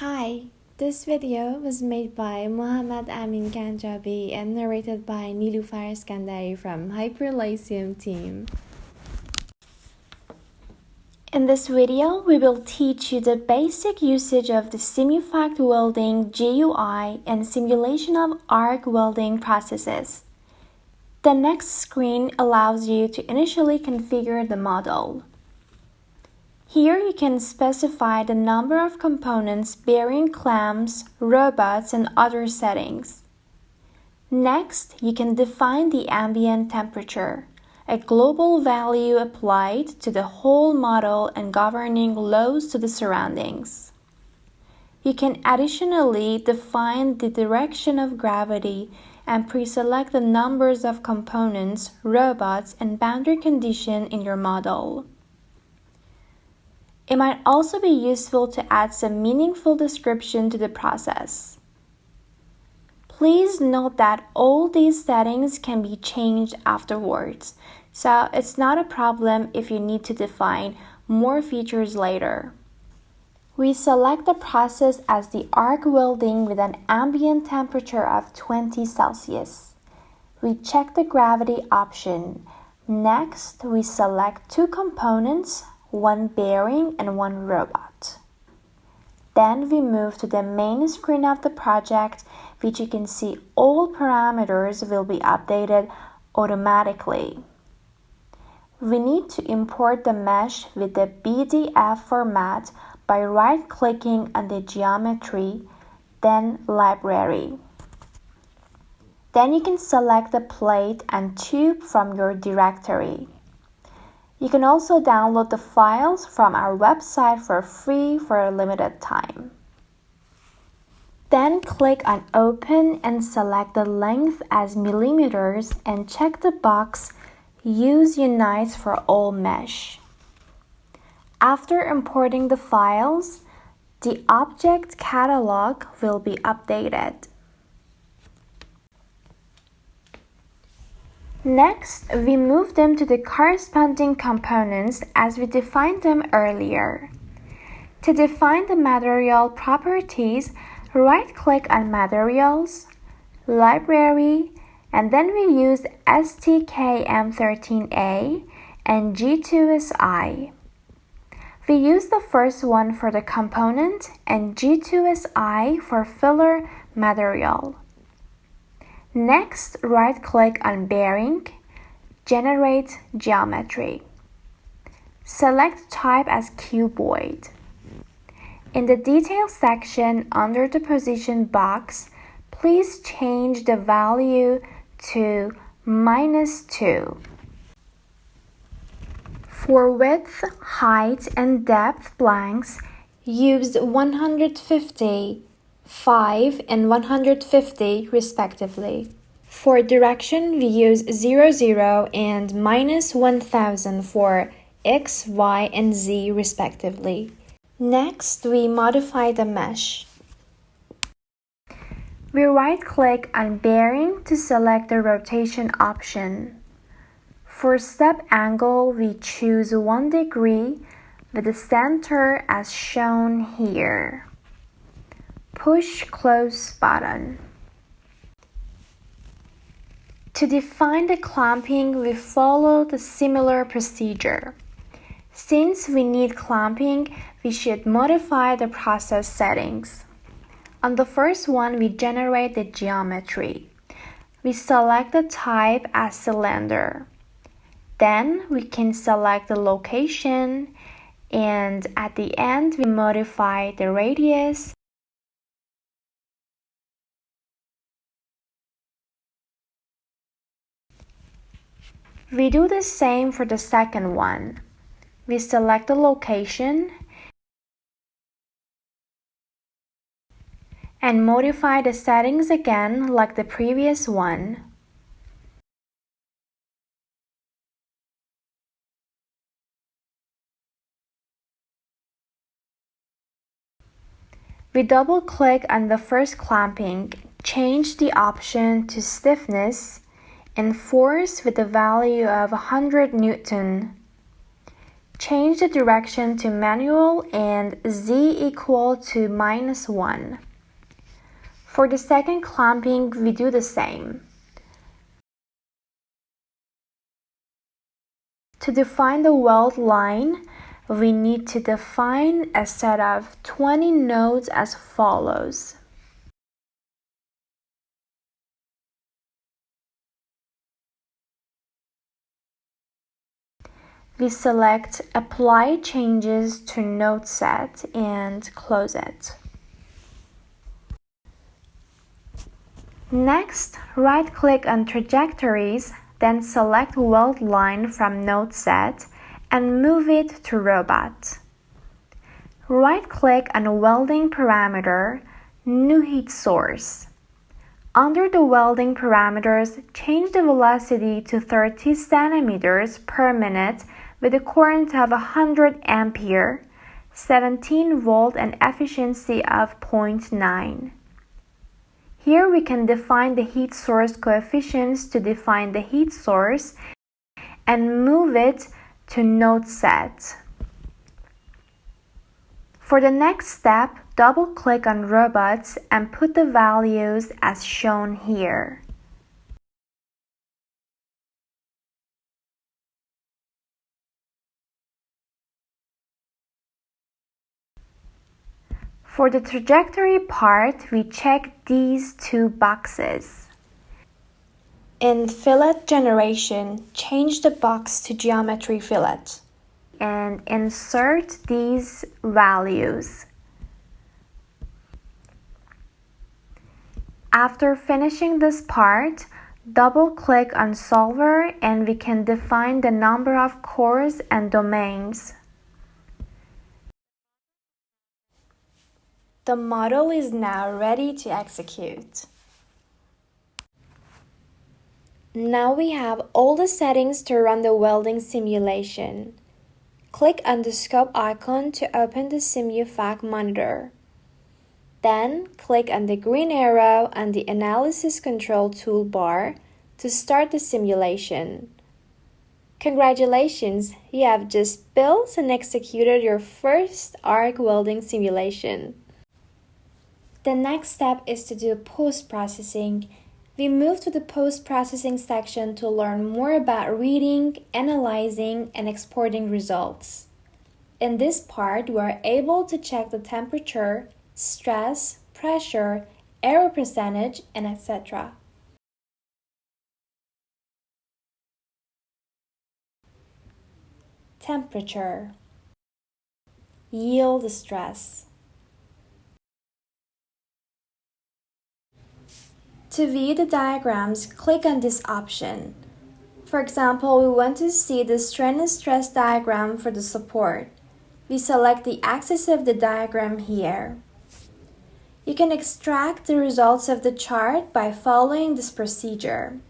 Hi, this video was made by Muhammad Amin Kanjabi and narrated by Nilufar Skandari from Hyperlyceum team. In this video, we will teach you the basic usage of the Simufact welding GUI and simulation of arc welding processes. The next screen allows you to initially configure the model. Here you can specify the number of components, bearing clamps, robots, and other settings. Next, you can define the ambient temperature, a global value applied to the whole model and governing loads to the surroundings. You can additionally define the direction of gravity and pre-select the numbers of components, robots, and boundary condition in your model. It might also be useful to add some meaningful description to the process. Please note that all these settings can be changed afterwards, so it's not a problem if you need to define more features later. We select the process as the arc welding with an ambient temperature of 20 Celsius. We check the gravity option. Next, we select two components, one bearing and one robot. Then we move to the main screen of the project, which you can see all parameters will be updated automatically. We need to import the mesh with the PDF format by right-clicking on the geometry, then Library. Then you can select the plate and tube from your directory. You can also download the files from our website for free for a limited time. Then click on Open and select the length as millimeters and check the box Use Unites for all mesh. After importing the files, the object catalog will be updated. Next, we move them to the corresponding components as we defined them earlier. To define the material properties, right-click on Materials, Library, and then we use STKM13A and G2SI. We use the first one for the component and G2SI for filler material. Next, right-click on Bearing, Generate Geometry. Select Type as cuboid. In the Details section under the Position box, please change the value to -2. For width, height, and depth blanks, use 150, 5 and 150 respectively. For direction, we use 00 and -1000 for X, Y, and Z respectively. Next, we modify the mesh. We right-click on Bearing to select the rotation option. For step angle, we choose 1 degree with the center as shown here. Push Close button. To define the clamping, we follow the similar procedure. Since we need clamping, we should modify the process settings. On the first one, we generate the geometry. We select the type as cylinder. Then we can select the location, and at the end, we modify the radius. We do the same for the second one. We select the location and modify the settings again like the previous one. We double-click on the first clamping, change the option to stiffness, and force with a value of 100 Newton. Change the direction to manual and Z equal to -1. For the second clamping, we do the same. To define the weld line, we need to define a set of 20 nodes as follows. We select Apply Changes to Node Set and close it. Next, right-click on Trajectories, then select Weld Line from Node Set and move it to Robot. Right-click on Welding Parameter, New Heat Source. Under the welding parameters, change the velocity to 30 centimeters per minute with a current of 100 ampere, 17 volt and efficiency of 0.9. Here we can define the heat source coefficients to define the heat source and move it to node set. For the next step, double-click on Robots and put the values as shown here. For the trajectory part, we check these two boxes. In Fillet Generation, change the box to Geometry Fillet and insert these values. After finishing this part, double-click on Solver and we can define the number of cores and domains. The model is now ready to execute. Now we have all the settings to run the welding simulation. Click on the scope icon to open the Simufact monitor. Then, click on the green arrow on the Analysis Control toolbar to start the simulation. Congratulations, you have just built and executed your first arc welding simulation. The next step is to do post-processing. We move to the post-processing section to learn more about reading, analyzing, and exporting results. In this part, we are able to check the temperature, stress, pressure, error percentage, and etc. Temperature, yield stress. To view the diagrams, click on this option. For example, we want to see the strain and stress diagram for the support. We select the axis of the diagram here. You can extract the results of the chart by following this procedure.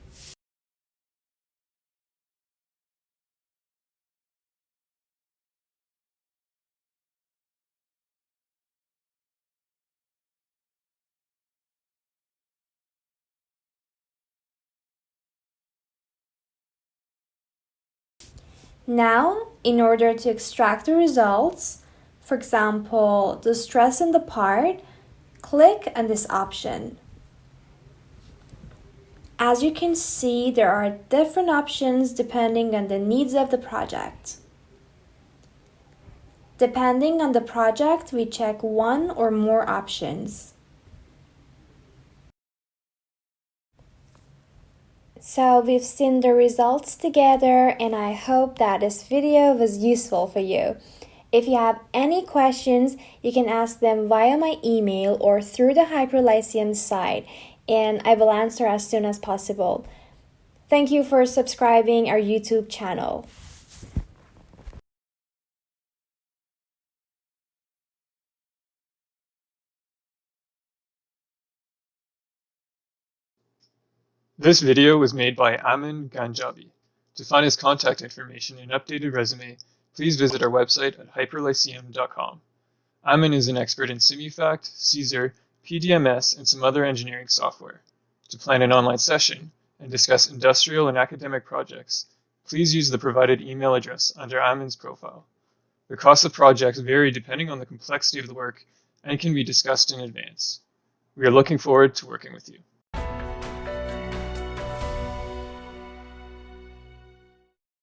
Now, in order to extract the results, for example, the stress in the part, click on this option. As you can see, there are different options depending on the needs of the project. Depending on the project, we check one or more options. So we've seen the results together and I hope that this video was useful for you. If you have any questions, you can ask them via my email or through the Hyperlyceum site and I will answer as soon as possible. Thank you for subscribing our YouTube channel. This video was made by Amin Ganjabi. To find his contact information and updated resume, please visit our website at hyperlyceum.com. Amin is an expert in Simufact, Caesar, PDMS, and some other engineering software. To plan an online session and discuss industrial and academic projects, please use the provided email address under Amin's profile. The costs of projects vary depending on the complexity of the work and can be discussed in advance. We are looking forward to working with you.